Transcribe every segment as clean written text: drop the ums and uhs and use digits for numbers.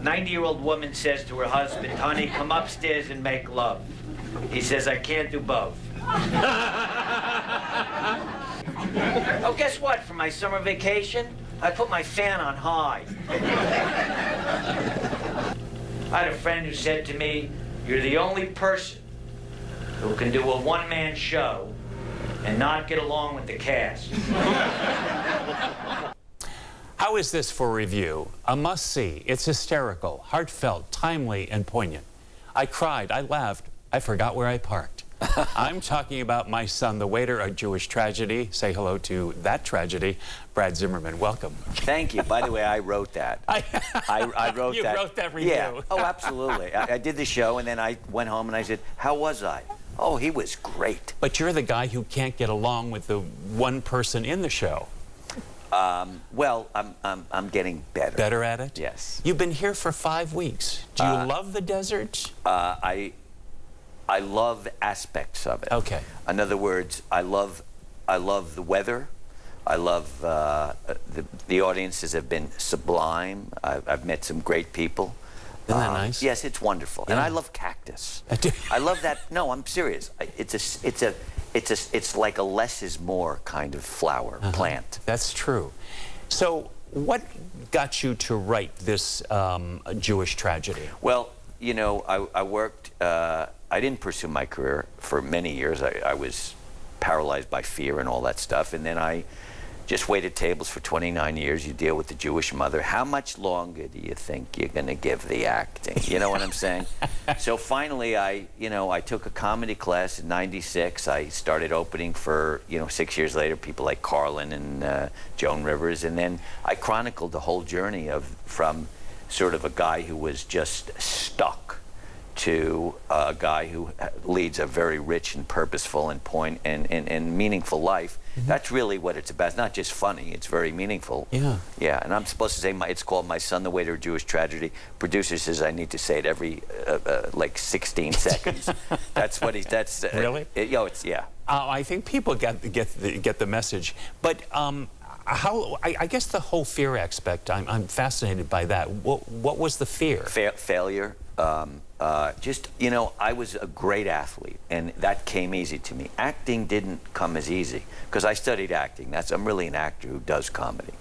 90-year-old woman says to her husband, honey, come upstairs and make love. He says, I can't do both. Oh, guess what? For my summer vacation, I put my fan on high. I had a friend who said to me, you're the only person who can do a one-man show and not get along with the cast. How is this for review? A must-see. It's hysterical, heartfelt, timely, and poignant. I cried, I laughed, I forgot where I parked. I'm talking about My Son, the Waiter, A Jewish Tragedy. Say hello to that tragedy. Brad Zimmerman, welcome. Thank you. By the way, I wrote that. I wrote you that. You wrote that review. Yeah. Oh, absolutely. I did the show, and then I went home and I said, how was I? Oh, he was great. But you're the guy who can't get along with the one person in the show. Well, I'm getting better. Better at it? Yes. You've been here for 5 weeks. Do you love the desert? I love aspects of it. Okay. In other words, I love the weather. I love the audiences have been sublime. I've met some great people. Isn't that nice? Yes, it's wonderful. Yeah. And I love cactus. I love that. No, I'm serious. It's like a less is more kind of flower plant. That's true. So what got you to write this Jewish tragedy? Well, you know, I worked, I didn't pursue my career for many years. I was paralyzed by fear and all that stuff. And then I just waited tables for 29 years. You deal with the Jewish mother. How much longer do you think you're going to give the acting? You know what I'm saying? So finally, I took a comedy class in '96. I started opening for, 6 years later, people like Carlin and Joan Rivers. And then I chronicled the whole journey from sort of a guy who was just stuck to a guy who leads a very rich and purposeful and meaningful life. That's really what it's about. It's not just funny, it's very meaningful. Yeah. Yeah, and I'm supposed to say it's called My Son, the Waiter, A Jewish Tragedy. Producer says I need to say it every like 16 seconds. That's what Really? Yeah. I think people get the message. But I guess the whole fear aspect, I'm fascinated by that. What was the fear? Failure. I was a great athlete, and that came easy to me. Acting didn't come as easy, because I studied acting. I'm really an actor who does comedy.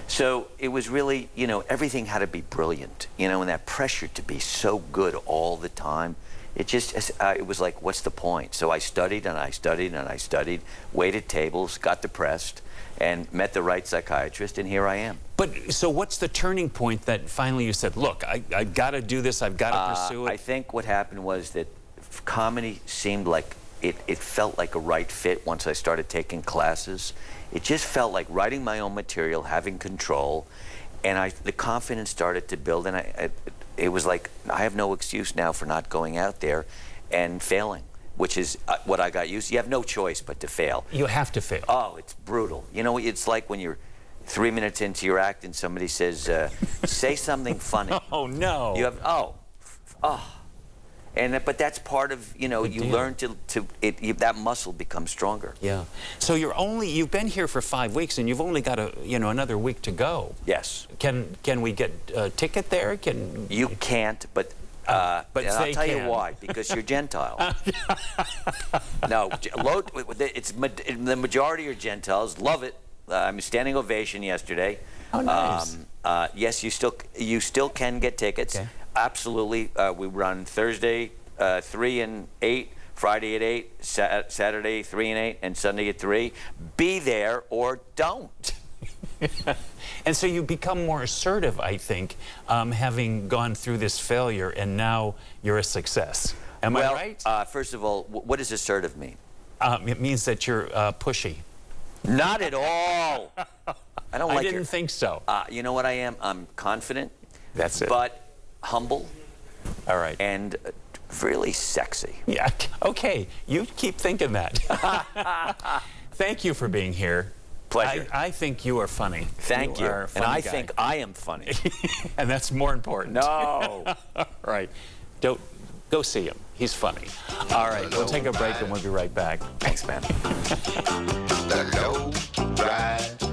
So it was really, everything had to be brilliant, and that pressure to be so good all the time, it was like, what's the point? So I studied and I studied and I studied, waited tables, got depressed, and met the right psychiatrist, and here I am. But so what's the turning point that finally you said, look, I got to do this, I've got to pursue it? I think what happened was that comedy seemed like, it felt like a right fit once I started taking classes. It just felt like writing my own material, having control, and the confidence started to build, and it was like, I have no excuse now for not going out there and failing, which is what I got used to. You have no choice but to fail. You have to fail. Oh, it's brutal. It's like when you're 3 minutes into your act and somebody says, say something funny. Oh, no. You have, but that's part of, you learn that muscle becomes stronger. Yeah. So you've been here for 5 weeks, and you've only got another week to go. Yes. Can we get a ticket there? You can't, but I'll tell you why, because you're Gentile. No, the majority are Gentiles, love it. I'm a standing ovation yesterday. Oh, nice. Yes, you still can get tickets. Okay. Absolutely. We run Thursday 3 and 8, Friday at 8, Saturday 3 and 8, and Sunday at 3. Be there or don't. And so you become more assertive, I think, having gone through this failure, and now you're a success. Am I right? First of all, what does assertive mean? It means that you're pushy. Not at all. I didn't think so. You know what I am? I'm confident. That's it. But humble. All right. And really sexy. Yeah. Okay. You keep thinking that. Thank you for being here. Pleasure. I think you are funny. Thank you. Are a and I guy. think I am funny. And that's more important. No. Right. Go see him. He's funny. All right. We'll take a break and we'll be right back. Thanks, man. The low ride.